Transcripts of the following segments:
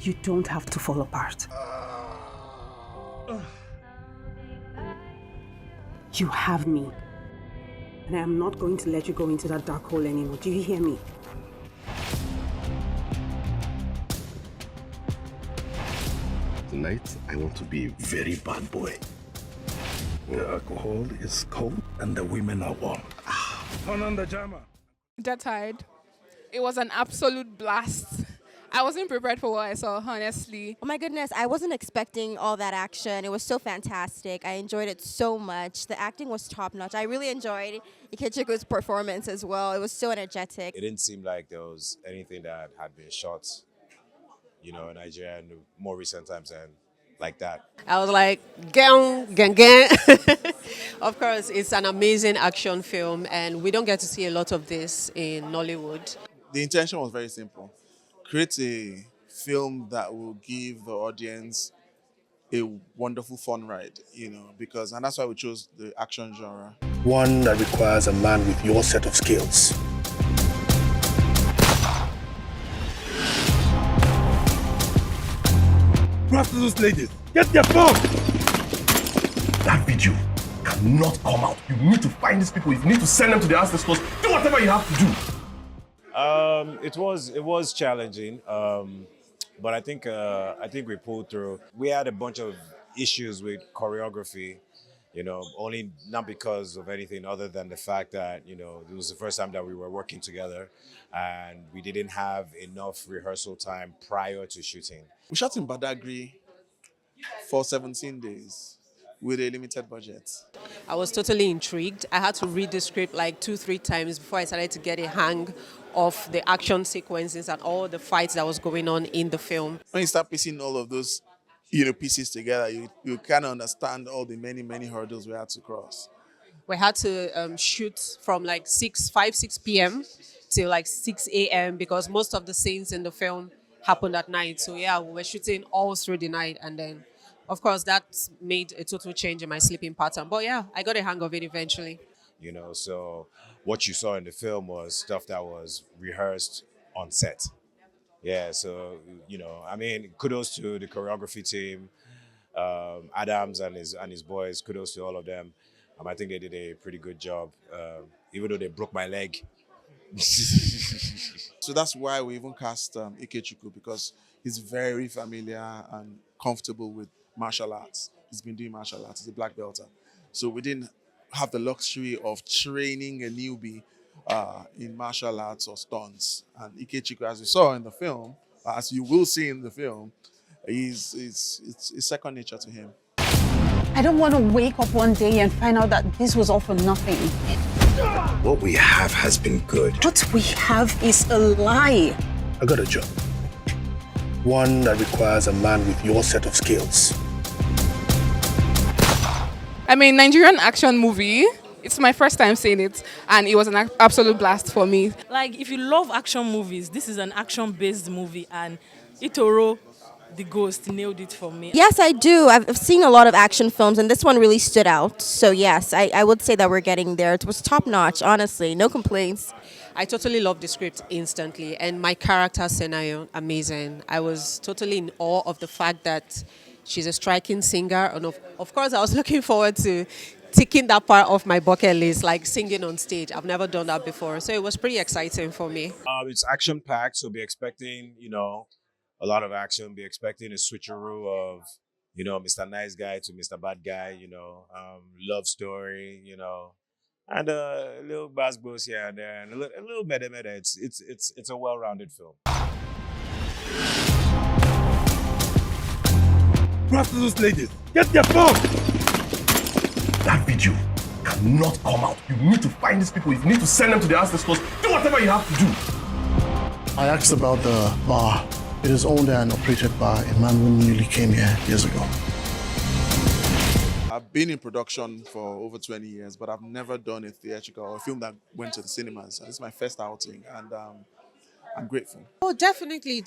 You don't have to fall apart. You have me. And I am not going to let you go into that dark hole anymore. Do you hear me? Tonight, I want to be a very bad boy. The alcohol is cold and the women are warm. Turn on the jammer. That tired. It was an absolute blast. I wasn't prepared for what I saw, honestly. Oh my goodness, I wasn't expecting all that action. It was so fantastic. I enjoyed it so much. The acting was top notch. I really enjoyed Ikechukwu's performance as well. It was so energetic. It didn't seem like there was anything that had been shot, in Nigeria in more recent times and like that. I was like, gang, gang, gang. Of course, it's an amazing action film, and we don't get to see a lot of this in Nollywood. The intention was very simple. Create a film that will give the audience a wonderful fun ride, because, and that's why we chose the action genre. One that requires a man with your set of skills. Go after those ladies. Get their phone. That video cannot come out. You need to find these people. You need to send them to the ancestors course. Do whatever you have to do. It was challenging, but I think we pulled through. We had a bunch of issues with choreography, only not because of anything other than the fact that it was the first time that we were working together, and we didn't have enough rehearsal time prior to shooting. We shot in Badagry for 17 days with a limited budget. I was totally intrigued. I had to read the script like 2-3 times before I started to get a hang of the action sequences and all the fights that was going on in the film. When you start piecing all of those pieces together, you kind of understand all the many hurdles we had to cross. We had to shoot from like 6 p.m. till like 6 a.m. because most of the scenes in the film happened at night. So yeah, we were shooting all through the night, and then of course that made a total change in my sleeping pattern. But yeah, I got a hang of it eventually. So what you saw in the film was stuff that was rehearsed on set. Yeah, so, kudos to the choreography team, Adams and his boys, kudos to all of them. I think they did a pretty good job, even though they broke my leg. So that's why we even cast Ikechukwu, because he's very familiar and comfortable with martial arts. He's been doing martial arts. He's a black belter. So we didn't have the luxury of training a newbie in martial arts or stunts. And Ikechukwu, as you saw in the film, as you will see in the film, it's second nature to him. I don't want to wake up one day and find out that this was all for nothing. What we have has been good. What we have is a lie. I got a job. One that requires a man with your set of skills. Nigerian action movie. It's my first time seeing it, and it was an absolute blast for me. Like, if you love action movies, this is an action-based movie, and Itoro, the ghost, nailed it for me. Yes, I do. I've seen a lot of action films, and this one really stood out. So yes, I would say that we're getting there. It was top notch, honestly. No complaints. I totally loved the script instantly, and my character, Senayo, amazing. I was totally in awe of the fact that she's a striking singer, and of course I was looking forward to ticking that part off my bucket list, like singing on stage. I've never done that before, so it was pretty exciting for me. It's action-packed, so be expecting, a lot of action. Be expecting a switcheroo of, Mr. Nice Guy to Mr. Bad Guy, love story, and a little bass boost here and there, and a little meta. It's a well-rounded film. Go after those ladies. Get their phone. That video cannot come out. You need to find these people. You need to send them to the ancestors course. Do whatever you have to do. I asked about the bar. It is owned and operated by a man who newly came here years ago. I've been in production for over 20 years, but I've never done a theatrical or a film that went to the cinemas. This is my first outing, and I'm grateful. Oh, definitely.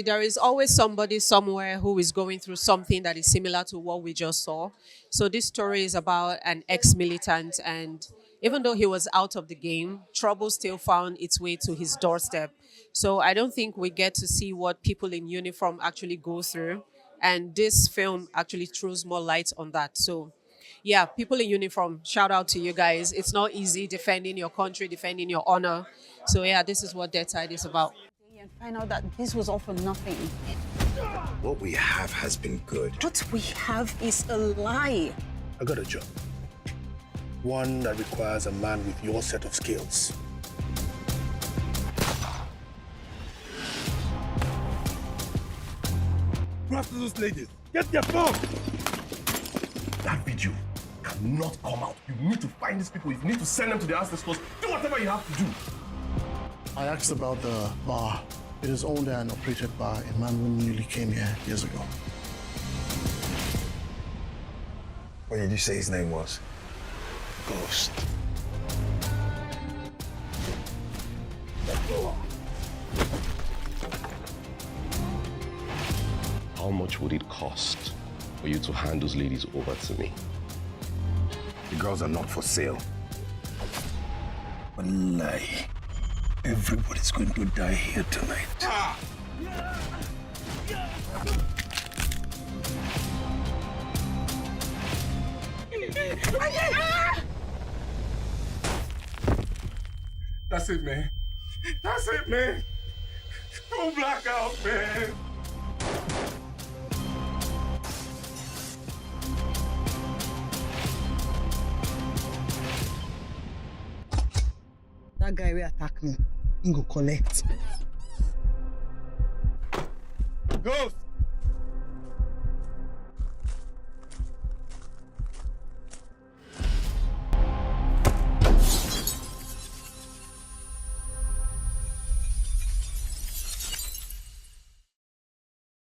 There is always somebody somewhere who is going through something that is similar to what we just saw. So this story is about an ex-militant, and even though he was out of the game, trouble still found its way to his doorstep. So I don't think we get to see what people in uniform actually go through. And this film actually throws more light on that. So yeah, people in uniform, shout out to you guys. It's not easy defending your country, defending your honor. So yeah, this is what Dead Tide is about. And find out that this was all for nothing. What we have has been good. What we have is a lie. I got a job. One that requires a man with your set of skills. Go after those ladies. Get their phone. That video cannot come out. You need to find these people. You need to send them to the ancestors. Do whatever you have to do. I asked about the bar. It is owned and operated by a man who newly came here years ago. What did you say his name was? Ghost. How much would it cost for you to hand those ladies over to me? The girls are not for sale. Wallahi, everybody's going to die here tonight. That's it, man. That's it, man. Don't black out, man. That guy will attack me. He go collect. Ghost!